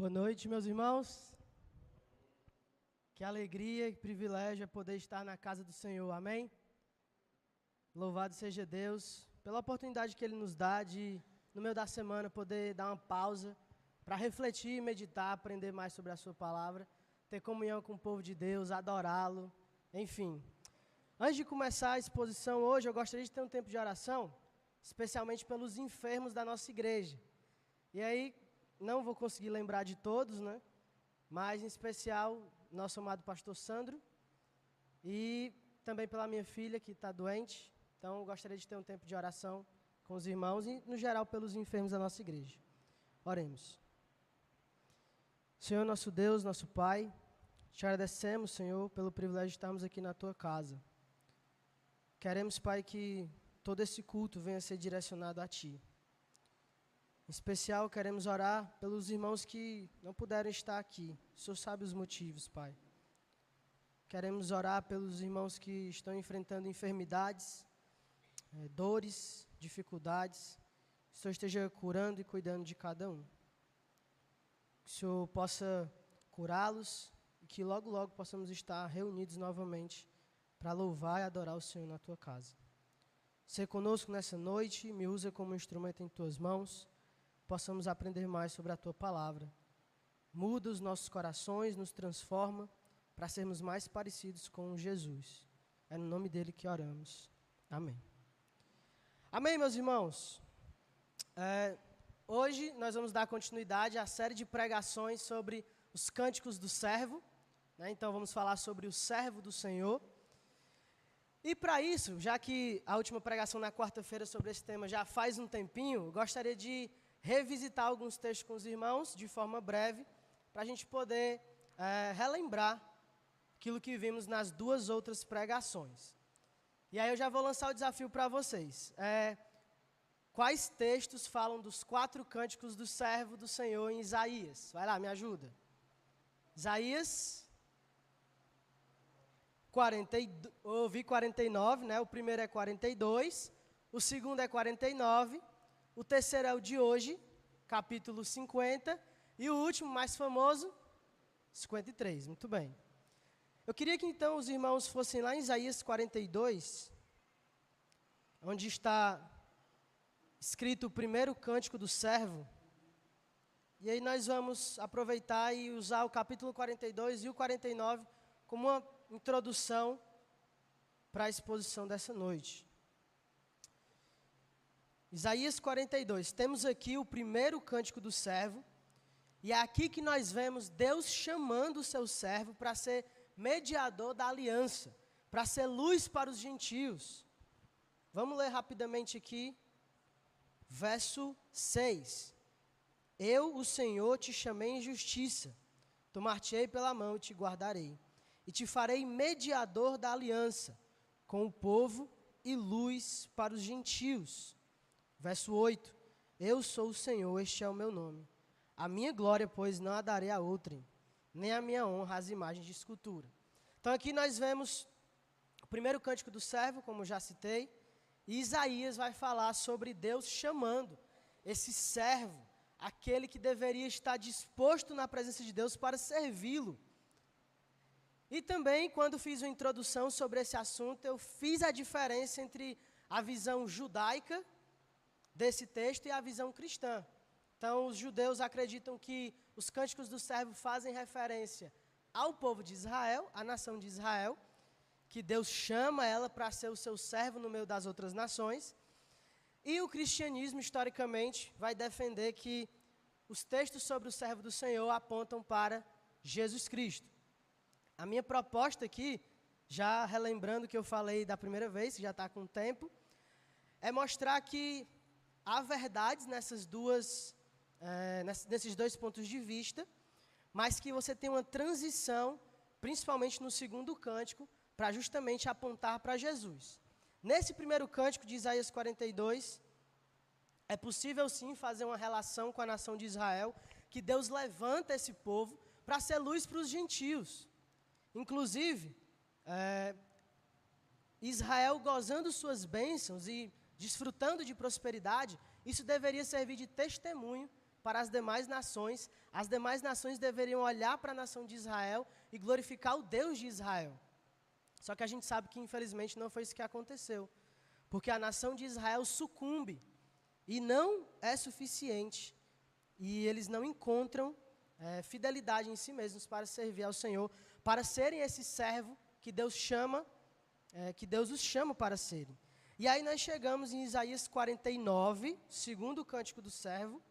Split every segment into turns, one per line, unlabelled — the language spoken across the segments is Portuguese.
Boa noite, meus irmãos. Que alegria e privilégio é poder estar na casa do Senhor, amém? Louvado seja Deus pela oportunidade que Ele nos dá de, no meio da semana, poder dar uma pausa para refletir, meditar, aprender mais sobre a Sua palavra, ter comunhão com o povo de Deus, adorá-lo, enfim. Antes de começar a exposição hoje, eu gostaria de ter um tempo de oração, especialmente pelos enfermos da nossa igreja. E aí, não vou conseguir lembrar de todos, né? Mas, em especial, nosso amado pastor Sandro e também pela minha filha, que está doente. Então, eu gostaria de ter um tempo de oração com os irmãos e, no geral, pelos enfermos da nossa igreja. Oremos. Senhor, nosso Deus, nosso Pai, te agradecemos, Senhor, pelo privilégio de estarmos aqui na Tua casa. Queremos, Pai, que todo esse culto venha a ser direcionado a Ti. Em especial, queremos orar pelos irmãos que não puderam estar aqui. O Senhor sabe os motivos, Pai. Queremos orar pelos irmãos que estão enfrentando enfermidades, dores, dificuldades. Que o Senhor esteja curando e cuidando de cada um. Que o Senhor possa curá-los e que logo, logo possamos estar reunidos novamente para louvar e adorar o Senhor na Tua casa. Ser conosco nessa noite, me usa como instrumento em Tuas mãos. Possamos aprender mais sobre a Tua palavra. Muda os nossos corações, nos transforma para sermos mais parecidos com Jesus. É no nome dele que oramos. Amém. Amém, meus irmãos. Hoje nós vamos dar continuidade à série de pregações sobre os cânticos do servo, né? Então vamos falar sobre o servo do Senhor. E para isso, já que a última pregação na quarta-feira sobre esse tema já faz um tempinho, eu gostaria de revisitar alguns textos com os irmãos, de forma breve, para a gente poder relembrar aquilo que vimos nas duas outras pregações. E aí eu já vou lançar o desafio para vocês. Quais textos falam dos 4 cânticos do servo do Senhor em Isaías? Vai lá, me ajuda. Isaías 49, né? O primeiro é 42, o segundo é 49, o terceiro é o de hoje, capítulo 50, e o último, mais famoso, 53. Muito bem. Eu queria que então os irmãos fossem lá em Isaías 42, onde está escrito o primeiro cântico do servo. E aí nós vamos aproveitar e usar o capítulo 42 e o 49 como uma introdução para a exposição dessa noite. Isaías 42, temos aqui o primeiro cântico do servo, e é aqui que nós vemos Deus chamando o seu servo para ser mediador da aliança, para ser luz para os gentios. Vamos ler rapidamente aqui, verso 6. Eu, o Senhor, te chamei em justiça, tomar-te-ei pela mão e te guardarei, e te farei mediador da aliança com o povo e luz para os gentios. Verso 8, eu sou o Senhor, este é o meu nome. A minha glória, pois, não a darei a outrem, nem a minha honra às imagens de escultura. Então aqui nós vemos o primeiro cântico do servo, como já citei, e Isaías vai falar sobre Deus chamando esse servo, aquele que deveria estar disposto na presença de Deus para servi-lo. E também, quando fiz uma introdução sobre esse assunto, eu fiz a diferença entre a visão judaica desse texto e a visão cristã. Então, os judeus acreditam que os cânticos do servo fazem referência ao povo de Israel, à nação de Israel, que Deus chama ela para ser o seu servo no meio das outras nações. E o cristianismo, historicamente, vai defender que os textos sobre o servo do Senhor apontam para Jesus Cristo. A minha proposta aqui, já relembrando o que eu falei da primeira vez, que já está com tempo, é mostrar que há verdades nesses dois pontos de vista, mas que você tem uma transição, principalmente no segundo cântico, para justamente apontar para Jesus. Nesse primeiro cântico de Isaías 42, é possível sim fazer uma relação com a nação de Israel, que Deus levanta esse povo para ser luz para os gentios. Inclusive, Israel gozando suas bênçãos e desfrutando de prosperidade, isso deveria servir de testemunho para as demais nações deveriam olhar para a nação de Israel e glorificar o Deus de Israel. Só que a gente sabe que, infelizmente, não foi isso que aconteceu. Porque a nação de Israel sucumbe e não é suficiente. E eles não encontram fidelidade em si mesmos para servir ao Senhor, para serem esse servo que Deus chama, que Deus os chama para serem. E aí nós chegamos em Isaías 49, segundo cântico do servo.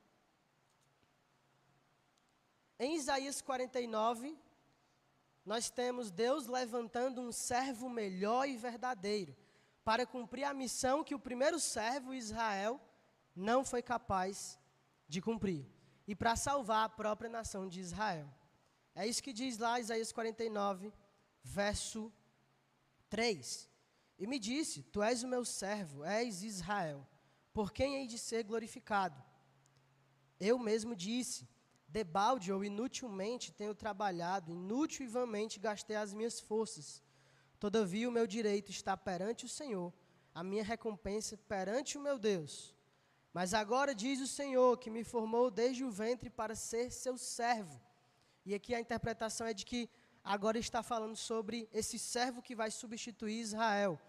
Em Isaías 49, nós temos Deus levantando um servo melhor e verdadeiro, para cumprir a missão que o primeiro servo, Israel, não foi capaz de cumprir, e para salvar a própria nação de Israel. É isso que diz lá Isaías 49, verso 3. E me disse, tu és o meu servo, és Israel, por quem hei de ser glorificado? Eu mesmo disse, debalde ou inutilmente tenho trabalhado, inútil e vãmente gastei as minhas forças. Todavia o meu direito está perante o Senhor, a minha recompensa perante o meu Deus. Mas agora diz o Senhor, que me formou desde o ventre para ser seu servo. E aqui a interpretação é de que agora está falando sobre esse servo que vai substituir Israel,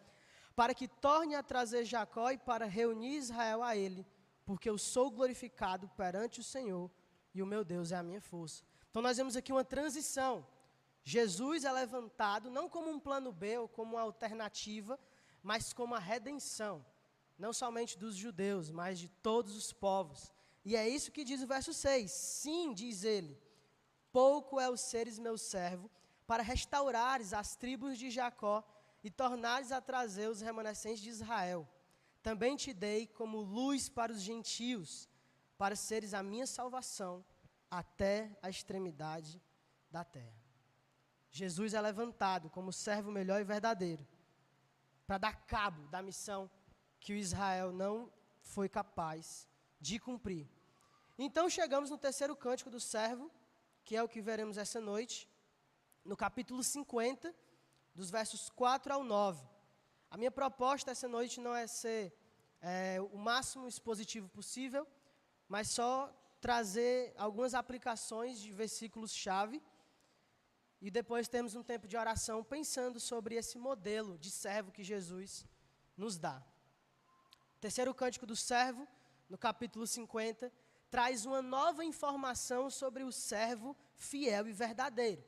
para que torne a trazer Jacó e para reunir Israel a ele, porque eu sou glorificado perante o Senhor, e o meu Deus é a minha força. Então nós vemos aqui uma transição. Jesus é levantado não como um plano B ou como uma alternativa, mas como a redenção, não somente dos judeus, mas de todos os povos. E é isso que diz o verso 6. Sim, diz ele, pouco é o seres meu servo, para restaurares as tribos de Jacó e tornares a trazer os remanescentes de Israel. Também te dei como luz para os gentios, para seres a minha salvação até a extremidade da terra. Jesus é levantado como servo melhor e verdadeiro, para dar cabo da missão que o Israel não foi capaz de cumprir. Então chegamos no terceiro cântico do servo, que é o que veremos essa noite, no capítulo 50, dos versos 4 ao 9. A minha proposta essa noite não é ser o máximo expositivo possível, mas só trazer algumas aplicações de versículos-chave, e depois temos um tempo de oração pensando sobre esse modelo de servo que Jesus nos dá. O terceiro cântico do servo, no capítulo 50, traz uma nova informação sobre o servo fiel e verdadeiro.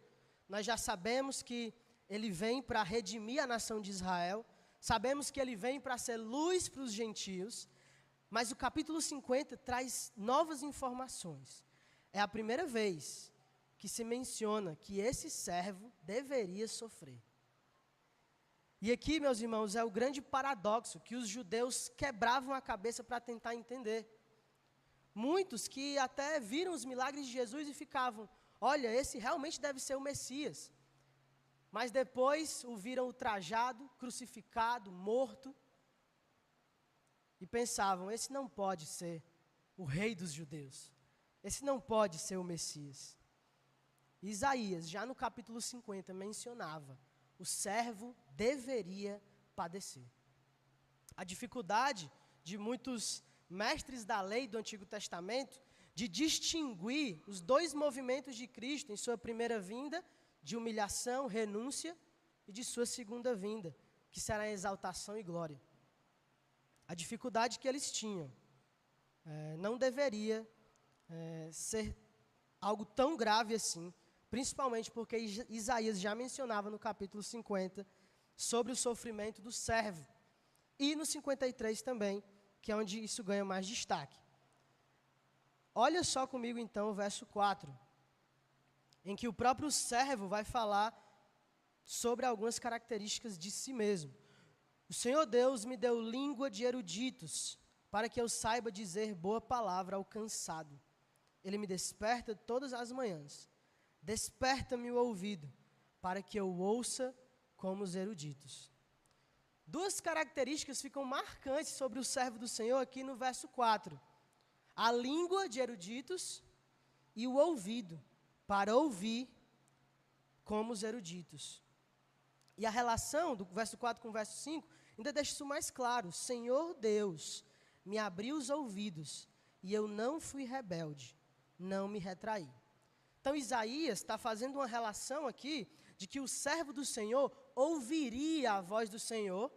Nós já sabemos que ele vem para redimir a nação de Israel, sabemos que ele vem para ser luz para os gentios, mas o capítulo 50 traz novas informações. É a primeira vez que se menciona que esse servo deveria sofrer. E aqui, meus irmãos, é o grande paradoxo que os judeus quebravam a cabeça para tentar entender. Muitos que até viram os milagres de Jesus e ficavam, olha, esse realmente deve ser o Messias. Mas depois o viram ultrajado, crucificado, morto, e pensavam, esse não pode ser o rei dos judeus. Esse não pode ser o Messias. Isaías, já no capítulo 50, mencionava, o servo deveria padecer. A dificuldade de muitos mestres da lei do Antigo Testamento de distinguir os dois movimentos de Cristo em sua primeira vinda, de humilhação, renúncia, e de sua segunda vinda, que será exaltação e glória. A dificuldade que eles tinham não deveria ser algo tão grave assim, principalmente porque Isaías já mencionava no capítulo 50 sobre o sofrimento do servo, e no 53 também, que é onde isso ganha mais destaque. Olha só comigo então o verso 4, em que o próprio servo vai falar sobre algumas características de si mesmo. O Senhor Deus me deu língua de eruditos, para que eu saiba dizer boa palavra ao cansado. Ele me desperta todas as manhãs. Desperta-me o ouvido, para que eu ouça como os eruditos. Duas características ficam marcantes sobre o servo do Senhor aqui no verso 4. A língua de eruditos e o ouvido, para ouvir como os eruditos. E a relação do verso 4 com o verso 5 ainda deixa isso mais claro. O Senhor Deus me abriu os ouvidos, e eu não fui rebelde. não me retraí. Então Isaías está fazendo uma relação aqui de que o servo do Senhor ouviria a voz do Senhor,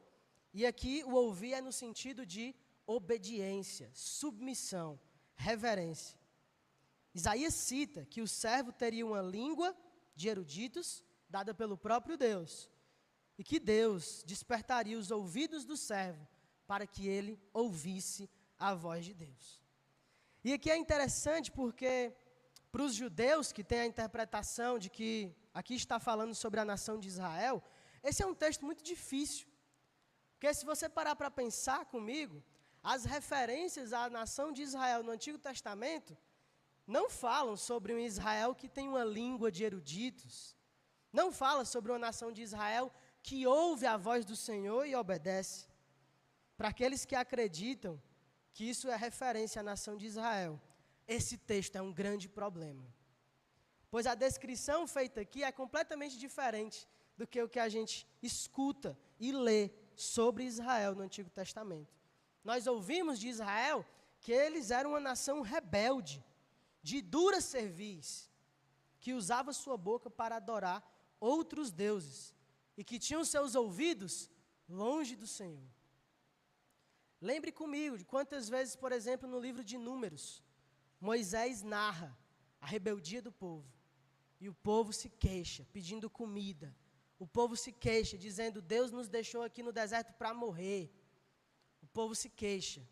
e aqui o ouvir é no sentido de obediência, submissão, reverência. Isaías cita que o servo teria uma língua de eruditos, dada pelo próprio Deus, e que Deus despertaria os ouvidos do servo para que ele ouvisse a voz de Deus. E aqui é interessante porque, para os judeus que têm a interpretação de que aqui está falando sobre a nação de Israel, esse é um texto muito difícil. Porque se você parar para pensar comigo, as referências à nação de Israel no Antigo Testamento não falam sobre um Israel que tem uma língua de eruditos, não fala sobre uma nação de Israel que ouve a voz do Senhor e obedece. Para aqueles que acreditam que isso é referência à nação de Israel, esse texto é um grande problema. Pois a descrição feita aqui é completamente diferente do que o que a gente escuta e lê sobre Israel no Antigo Testamento. Nós ouvimos de Israel que eles eram uma nação rebelde, de dura cerviz, que usava sua boca para adorar outros deuses e que tinham seus ouvidos longe do Senhor. Lembre comigo de quantas vezes, por exemplo, no livro de Números, Moisés narra a rebeldia do povo. E o povo se queixa, pedindo comida. O povo se queixa, dizendo, Deus nos deixou aqui no deserto para morrer. O povo se queixa,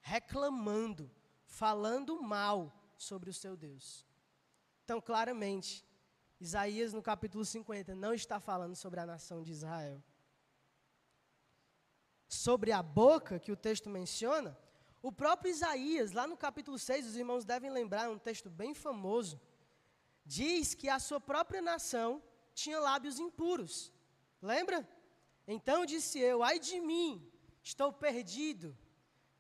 reclamando, falando mal sobre o seu Deus. Então, claramente, Isaías no capítulo 50 não está falando sobre a nação de Israel. Sobre a boca que o texto menciona, o próprio Isaías, lá no capítulo 6, os irmãos devem lembrar, um texto bem famoso, diz que a sua própria nação tinha lábios impuros. Lembra? Então disse eu, ai de mim, estou perdido,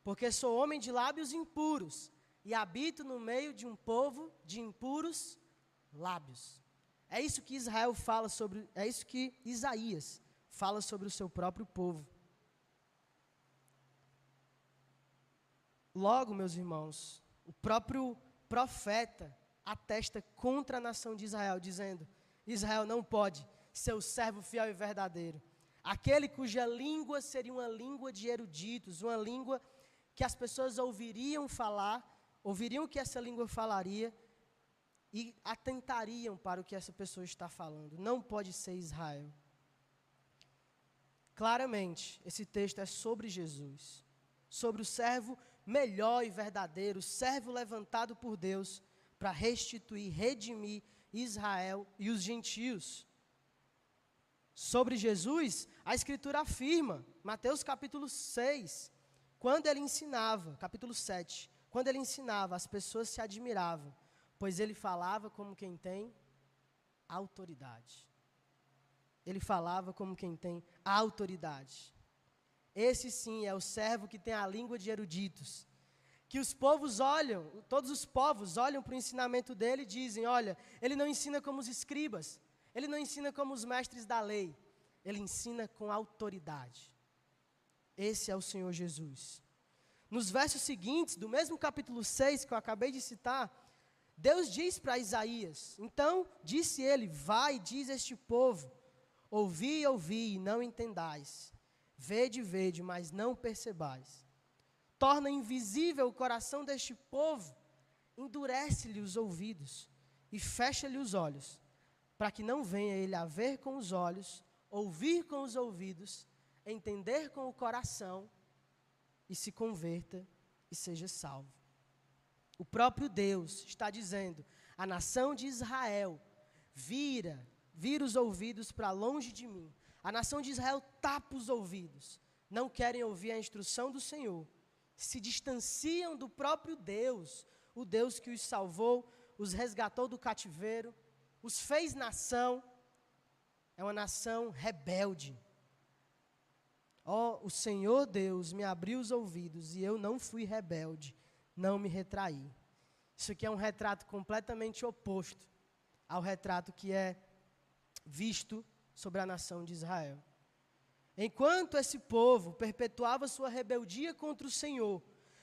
porque sou homem de lábios impuros e habito no meio de um povo de impuros lábios. É isso que Israel fala sobre, é isso que Isaías fala sobre o seu próprio povo. Logo, meus irmãos, o próprio profeta atesta contra a nação de Israel, dizendo, Israel não pode ser o servo fiel e verdadeiro. Aquele cuja língua seria uma língua de eruditos, uma língua que as pessoas ouviriam falar, ouviriam o que essa língua falaria e atentariam para o que essa pessoa está falando. Não pode ser Israel. Claramente, esse texto é sobre Jesus, sobre o servo melhor e verdadeiro, o servo levantado por Deus para restituir, redimir Israel e os gentios. Sobre Jesus, a Escritura afirma, Mateus capítulo 6, quando ele ensinava, capítulo 7, quando ele ensinava, as pessoas se admiravam, pois ele falava como quem tem autoridade. Ele falava como quem tem autoridade. Esse sim é o servo que tem a língua de eruditos, que os povos olham, todos os povos olham para o ensinamento dele e dizem, olha, ele não ensina como os escribas, ele não ensina como os mestres da lei, ele ensina com autoridade. Esse é o Senhor Jesus. Nos versos seguintes, do mesmo capítulo 6 que eu acabei de citar, Deus diz para Isaías, então disse ele, vai, diz este povo, ouvi, ouvi, e não entendais, vede, vede, mas não percebais. Torna invisível o coração deste povo, endurece-lhe os ouvidos e fecha-lhe os olhos, para que não venha ele a ver com os olhos, ouvir com os ouvidos, entender com o coração e se converta e seja salvo. O próprio Deus está dizendo, a nação de Israel vira os ouvidos para longe de mim. A nação de Israel tapa os ouvidos, não querem ouvir a instrução do Senhor, se distanciam do próprio Deus, o Deus que os salvou, os resgatou do cativeiro, os fez nação. É uma nação rebelde. O Senhor Deus me abriu os ouvidos e eu não fui rebelde, não me retraí. Isso aqui é um retrato completamente oposto ao retrato que é visto sobre a nação de Israel. Enquanto esse povo perpetuava sua rebeldia contra o Senhor,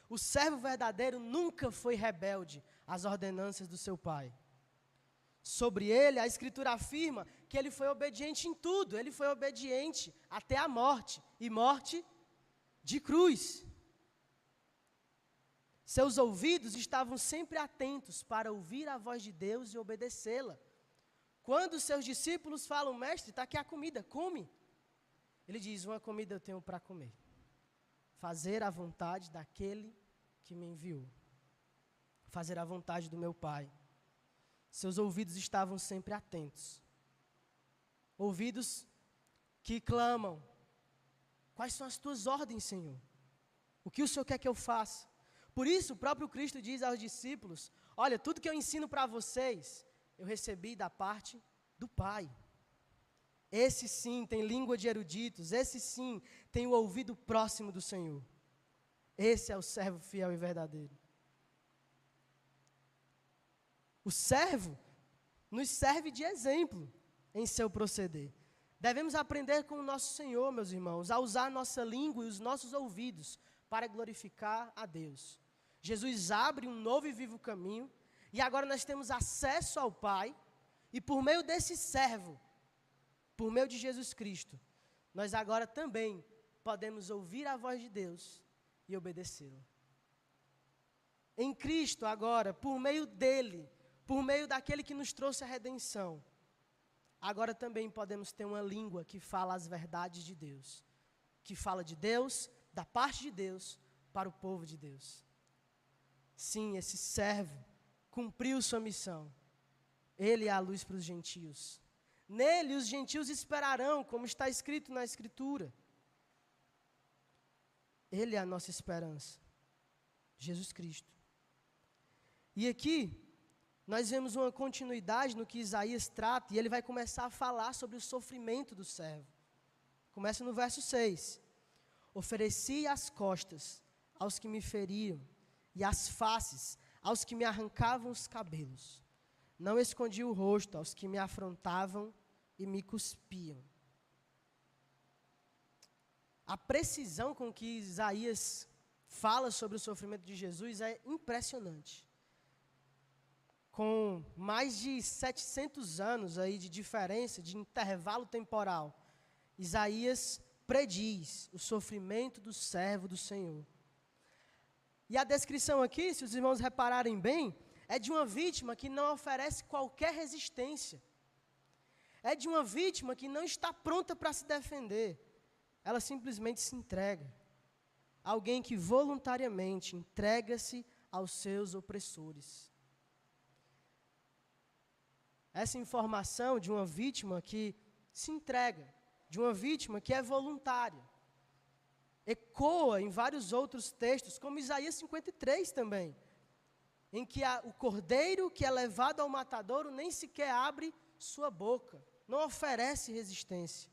o servo verdadeiro nunca foi rebelde as ordenanças do seu pai. Sobre ele, a Escritura afirma que ele foi obediente em tudo, ele foi obediente até a morte, e morte de cruz. Seus ouvidos estavam sempre atentos para ouvir a voz de Deus e obedecê-la. Quando os seus discípulos falam, mestre, está aqui a comida, come. Ele diz, uma comida eu tenho para comer. Fazer a vontade daquele que me enviou. Fazer a vontade do meu Pai. Seus ouvidos estavam sempre atentos. Ouvidos que clamam, quais são as tuas ordens, Senhor? O que o Senhor quer que eu faça? Por isso, o próprio Cristo diz aos discípulos, olha, tudo que eu ensino para vocês, eu recebi da parte do Pai. Esse sim tem língua de eruditos, esse sim tem o ouvido próximo do Senhor. Esse é o servo fiel e verdadeiro. O servo nos serve de exemplo em seu proceder. Devemos aprender com o nosso Senhor, meus irmãos, a usar a nossa língua e os nossos ouvidos para glorificar a Deus. Jesus abre um novo e vivo caminho, e agora nós temos acesso ao Pai, e por meio desse servo, por meio de Jesus Cristo, nós agora também podemos ouvir a voz de Deus e obedecê-la. Em Cristo agora, por meio dele, por meio daquele que nos trouxe a redenção, agora também podemos ter uma língua que fala as verdades de Deus, que fala de Deus, da parte de Deus, para o povo de Deus. Sim, esse servo cumpriu sua missão. Ele é a luz para os gentios. Nele os gentios esperarão, como está escrito na Escritura. Ele é a nossa esperança. Jesus Cristo. E aqui, nós vemos uma continuidade no que Isaías trata, e ele vai começar a falar sobre o sofrimento do servo. Começa no verso 6. Ofereci as costas aos que me feriam, e as faces aos que me arrancavam os cabelos. Não escondi o rosto aos que me afrontavam e me cuspiam. A precisão com que Isaías fala sobre o sofrimento de Jesus é impressionante. Com mais de 700 anos aí de diferença, de intervalo temporal, Isaías prediz o sofrimento do servo do Senhor. E a descrição aqui, se os irmãos repararem bem, é de uma vítima que não oferece qualquer resistência. É de uma vítima que não está pronta para se defender. Ela simplesmente se entrega. Alguém que voluntariamente entrega-se aos seus opressores. Essa informação de uma vítima que se entrega, de uma vítima que é voluntária, ecoa em vários outros textos, como Isaías 53 também, em que o cordeiro que é levado ao matadouro nem sequer abre sua boca, não oferece resistência.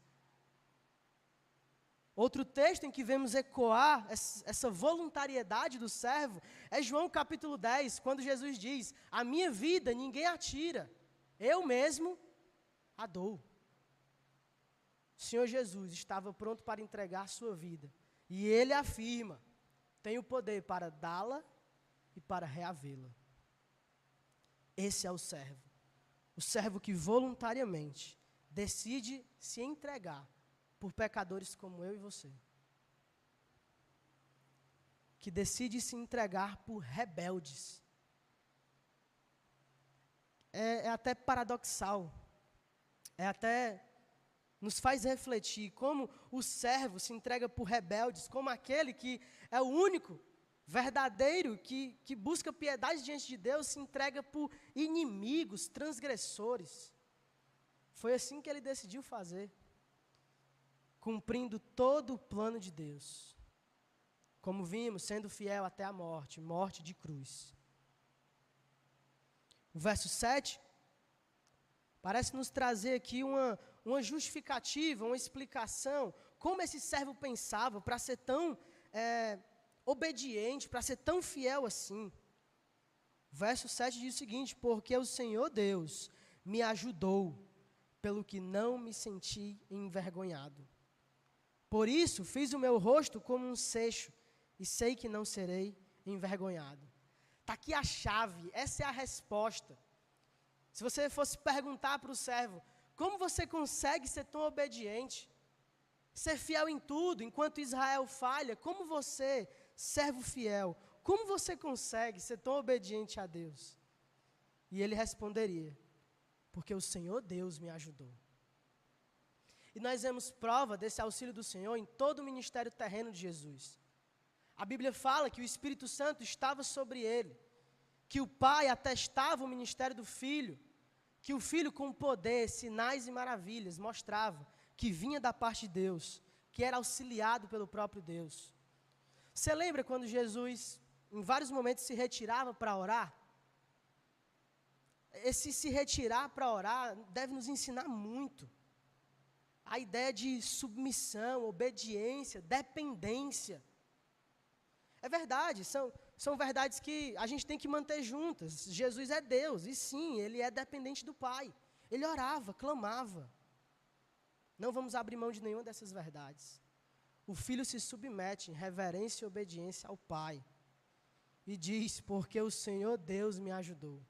Outro texto em que vemos ecoar essa voluntariedade do servo é João capítulo 10, quando Jesus diz, a minha vida ninguém a tira, eu mesmo a dou. O Senhor Jesus estava pronto para entregar a sua vida. E Ele afirma, tem o poder para dá-la e para reavê-la. Esse é o servo que voluntariamente decide se entregar por pecadores como eu e você. Que decide se entregar por rebeldes. É até paradoxal, nos faz refletir como o servo se entrega por rebeldes, como aquele que é o único verdadeiro que busca piedade diante de Deus, se entrega por inimigos, transgressores. Foi assim que ele decidiu fazer, cumprindo todo o plano de Deus. Como vimos, sendo fiel até a morte, morte de cruz. O verso 7 parece nos trazer aqui uma justificativa, uma explicação, como esse servo pensava para ser tão obediente, para ser tão fiel assim. O verso 7 diz o seguinte, porque o Senhor Deus me ajudou, pelo que não me senti envergonhado. Por isso, fiz o meu rosto como um seixo, e sei que não serei envergonhado. Está aqui a chave, essa é a resposta. Se você fosse perguntar para o servo, como você consegue ser tão obediente? Ser fiel em tudo, enquanto Israel falha, como você, servo fiel, como você consegue ser tão obediente a Deus? E ele responderia, porque o Senhor Deus me ajudou. E nós vemos prova desse auxílio do Senhor em todo o ministério terreno de Jesus. A Bíblia fala que o Espírito Santo estava sobre ele, que o Pai atestava o ministério do Filho, que o Filho com poder, sinais e maravilhas mostrava que vinha da parte de Deus, que era auxiliado pelo próprio Deus. Você lembra quando Jesus, em vários momentos, se retirava para orar? Esse se retirar para orar deve nos ensinar muito. A ideia de submissão, obediência, dependência. É verdade, são verdades que a gente tem que manter juntas. Jesus é Deus, e sim, Ele é dependente do Pai. Ele orava, clamava. Não vamos abrir mão de nenhuma dessas verdades. O Filho se submete em reverência e obediência ao Pai. E diz, porque o Senhor Deus me ajudou.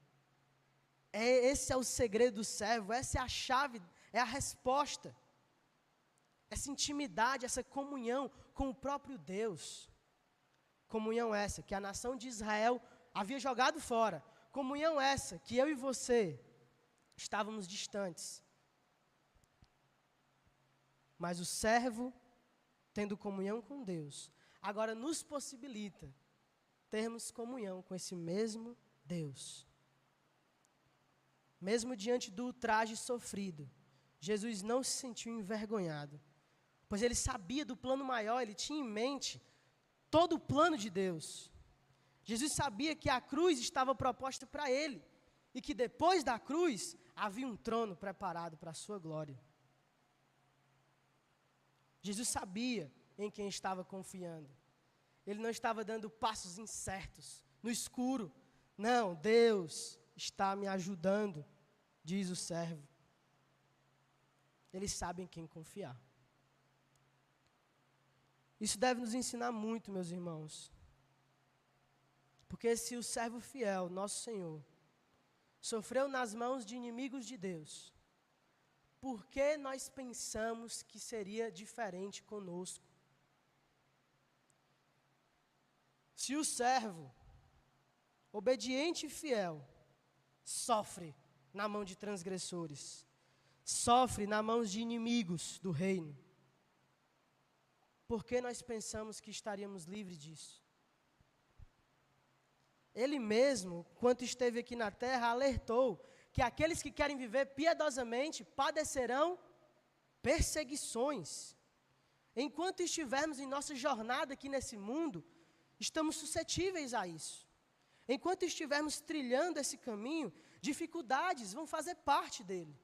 Esse é o segredo do servo, essa é a chave, é a resposta. Essa intimidade, essa comunhão com o próprio Deus. Comunhão essa que a nação de Israel havia jogado fora. Comunhão essa que eu e você estávamos distantes. Mas o servo, tendo comunhão com Deus, agora nos possibilita termos comunhão com esse mesmo Deus. Mesmo diante do ultraje sofrido, Jesus não se sentiu envergonhado, pois ele sabia do plano maior, ele tinha em mente todo o plano de Deus. Jesus sabia que a cruz estava proposta para ele, e que depois da cruz havia um trono preparado para a sua glória. Jesus sabia em quem estava confiando. Ele não estava dando passos incertos, no escuro. Não, Deus está me ajudando, diz o servo. Eles sabem em quem confiar. Isso deve nos ensinar muito, meus irmãos. Porque se o servo fiel, nosso Senhor, sofreu nas mãos de inimigos de Deus, por que nós pensamos que seria diferente conosco? Se o servo, obediente e fiel, sofre na mão de transgressores, sofre na mão de inimigos do reino, por que nós pensamos que estaríamos livres disso? Ele mesmo, quando esteve aqui na terra, alertou que aqueles que querem viver piedosamente padecerão perseguições. Enquanto estivermos em nossa jornada aqui nesse mundo, estamos suscetíveis a isso. Enquanto estivermos trilhando esse caminho, dificuldades vão fazer parte dele.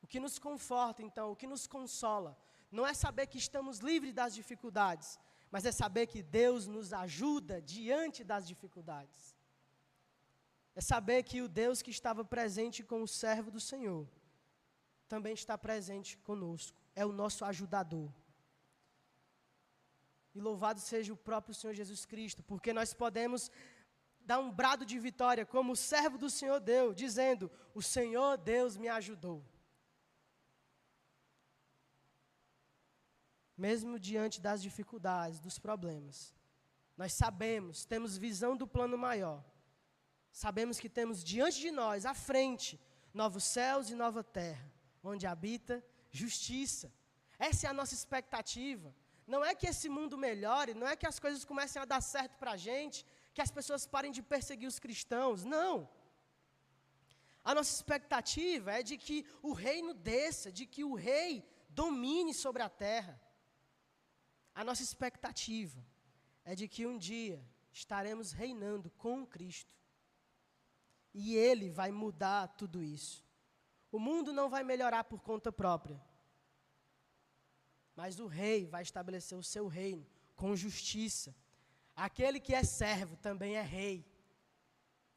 O que nos conforta, então, o que nos consola, não é saber que estamos livres das dificuldades, mas é saber que Deus nos ajuda diante das dificuldades. É saber que o Deus que estava presente com o servo do Senhor, também está presente conosco, é o nosso ajudador. E louvado seja o próprio Senhor Jesus Cristo, porque nós podemos dar um brado de vitória, como o servo do Senhor deu, dizendo, o Senhor Deus me ajudou. Mesmo diante das dificuldades, dos problemas, nós sabemos, temos visão do plano maior. Sabemos que temos diante de nós, à frente, novos céus e nova terra, onde habita justiça. Essa é a nossa expectativa. Não é que esse mundo melhore, não é que as coisas comecem a dar certo para a gente, que as pessoas parem de perseguir os cristãos, não. A nossa expectativa é de que o reino desça, de que o rei domine sobre a terra. A nossa expectativa é de que um dia estaremos reinando com Cristo. E Ele vai mudar tudo isso. O mundo não vai melhorar por conta própria. Mas o rei vai estabelecer o seu reino com justiça. Aquele que é servo também é rei.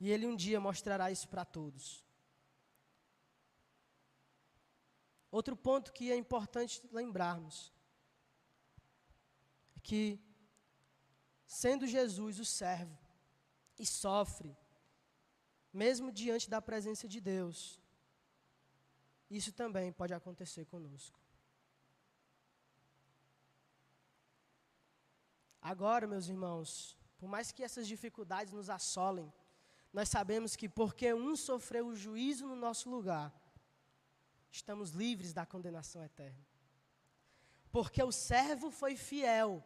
E ele um dia mostrará isso para todos. Outro ponto que é importante lembrarmos é que, sendo Jesus o servo, e sofre, mesmo diante da presença de Deus, isso também pode acontecer conosco. Agora, meus irmãos, por mais que essas dificuldades nos assolem, nós sabemos que porque um sofreu o juízo no nosso lugar, estamos livres da condenação eterna. Porque o servo foi fiel,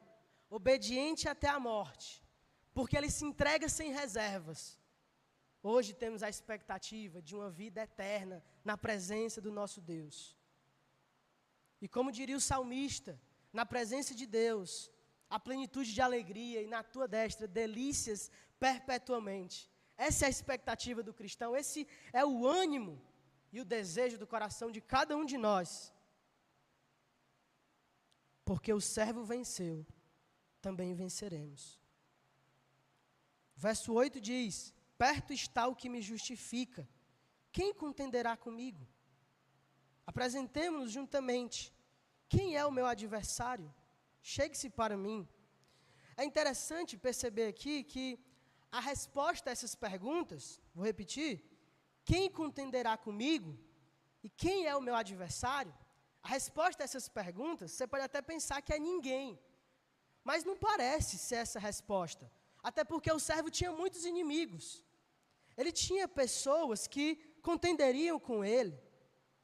obediente até a morte, porque ele se entrega sem reservas. Hoje temos a expectativa de uma vida eterna na presença do nosso Deus. E como diria o salmista, na presença de Deus, a plenitude de alegria, e na tua destra, delícias perpetuamente. Essa é a expectativa do cristão, esse é o ânimo e o desejo do coração de cada um de nós. Porque o servo venceu, também venceremos. Verso 8 diz: perto está o que me justifica. Quem contenderá comigo? Apresentemo-nos juntamente. Quem é o meu adversário? Chegue-se para mim. É interessante perceber aqui que a resposta a essas perguntas, vou repetir, quem contenderá comigo e quem é o meu adversário? A resposta a essas perguntas, você pode até pensar que é ninguém, mas não parece ser essa a resposta, até porque o servo tinha muitos inimigos. Ele tinha pessoas que contenderiam com ele,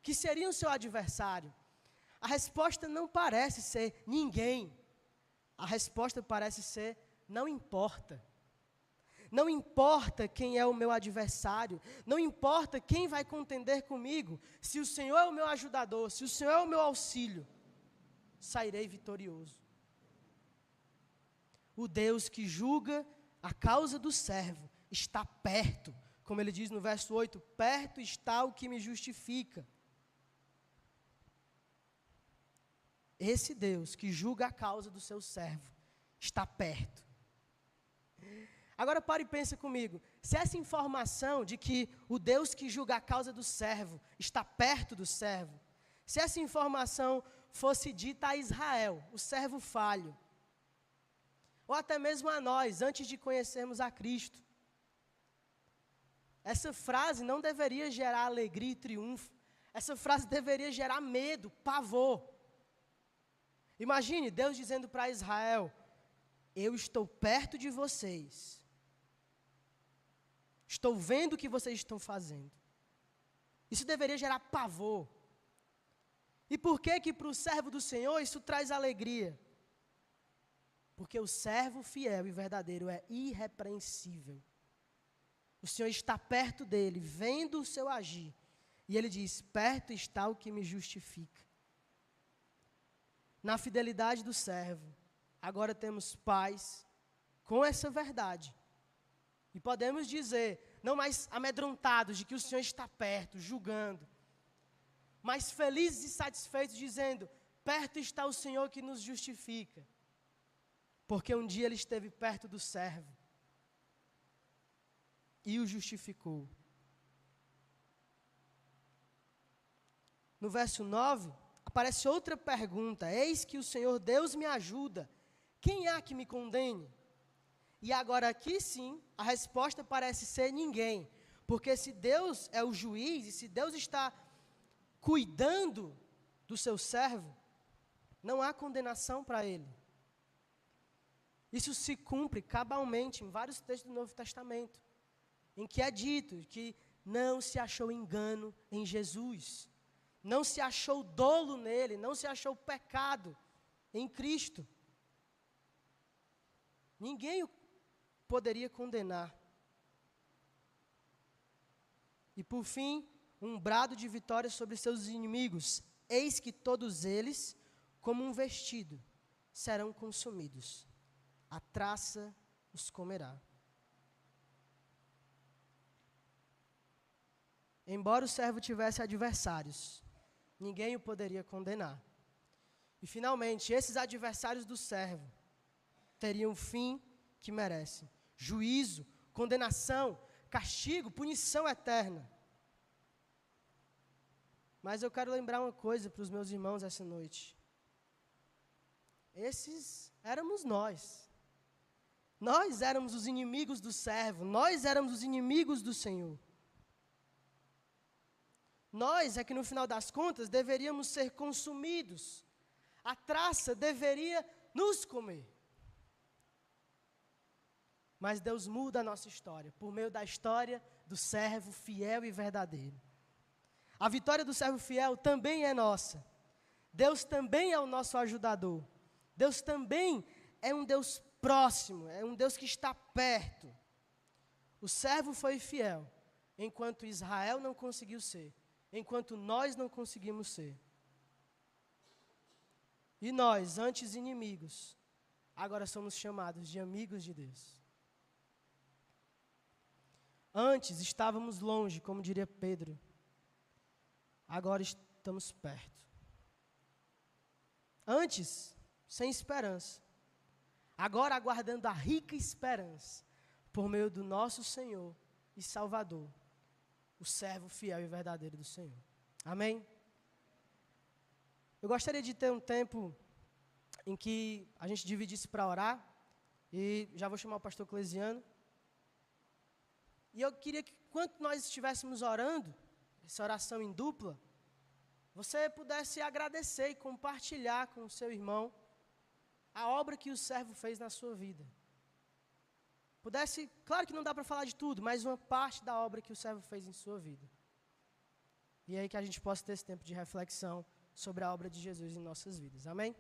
que seriam seu adversário. A resposta não parece ser ninguém. A resposta parece ser não importa. Não importa quem é o meu adversário, não importa quem vai contender comigo, se o Senhor é o meu ajudador, se o Senhor é o meu auxílio, sairei vitorioso. O Deus que julga a causa do servo está perto, como ele diz no verso 8, perto está o que me justifica. Esse Deus que julga a causa do seu servo está perto. Agora pare e pensa comigo, se essa informação de que o Deus que julga a causa do servo está perto do servo, se essa informação fosse dita a Israel, o servo falho, ou até mesmo a nós, antes de conhecermos a Cristo, essa frase não deveria gerar alegria e triunfo, essa frase deveria gerar medo, pavor. Imagine Deus dizendo para Israel: eu estou perto de vocês, estou vendo o que vocês estão fazendo. Isso deveria gerar pavor. E por que para o servo do Senhor isso traz alegria? Porque o servo fiel e verdadeiro é irrepreensível. O Senhor está perto dele, vendo o seu agir. E ele diz: perto está o que me justifica. Na fidelidade do servo, agora temos paz com essa verdade. E podemos dizer, não mais amedrontados de que o Senhor está perto, julgando, mas felizes e satisfeitos dizendo: perto está o Senhor que nos justifica. Porque um dia ele esteve perto do servo e o justificou. No verso 9, aparece outra pergunta: eis que o Senhor Deus me ajuda, quem há que me condene? E agora aqui sim, a resposta parece ser ninguém, porque se Deus é o juiz, e se Deus está cuidando do seu servo, não há condenação para ele. Isso se cumpre cabalmente em vários textos do Novo Testamento, em que é dito que não se achou engano em Jesus, não se achou dolo nele, não se achou pecado em Cristo. Ninguém o poderia condenar. E por fim, um brado de vitória sobre seus inimigos: eis que todos eles, como um vestido, serão consumidos. A traça os comerá. Embora o servo tivesse adversários, ninguém o poderia condenar. E finalmente, esses adversários do servo teriam o fim que merecem: juízo, condenação, castigo, punição eterna. Mas eu quero lembrar uma coisa para os meus irmãos essa noite. Esses éramos nós. Nós éramos os inimigos do servo, nós éramos os inimigos do Senhor. Nós é que no final das contas deveríamos ser consumidos. A traça deveria nos comer. Mas Deus muda a nossa história, por meio da história do servo fiel e verdadeiro. A vitória do servo fiel também é nossa. Deus também é o nosso ajudador. Deus também é um Deus próximo, é um Deus que está perto. O servo foi fiel, enquanto Israel não conseguiu ser, enquanto nós não conseguimos ser. E nós, antes inimigos, agora somos chamados de amigos de Deus. Antes estávamos longe, como diria Pedro. Agora estamos perto. Antes, sem esperança. Agora aguardando a rica esperança, por meio do nosso Senhor e Salvador, o servo fiel e verdadeiro do Senhor. Amém? Eu gostaria de ter um tempo em que a gente dividisse para orar, e já vou chamar o pastor Clesiano. E eu queria que, enquanto nós estivéssemos orando, essa oração em dupla, você pudesse agradecer e compartilhar com o seu irmão a obra que o servo fez na sua vida. Pudesse, claro que não dá para falar de tudo, mas uma parte da obra que o servo fez em sua vida. E aí que a gente possa ter esse tempo de reflexão sobre a obra de Jesus em nossas vidas. Amém?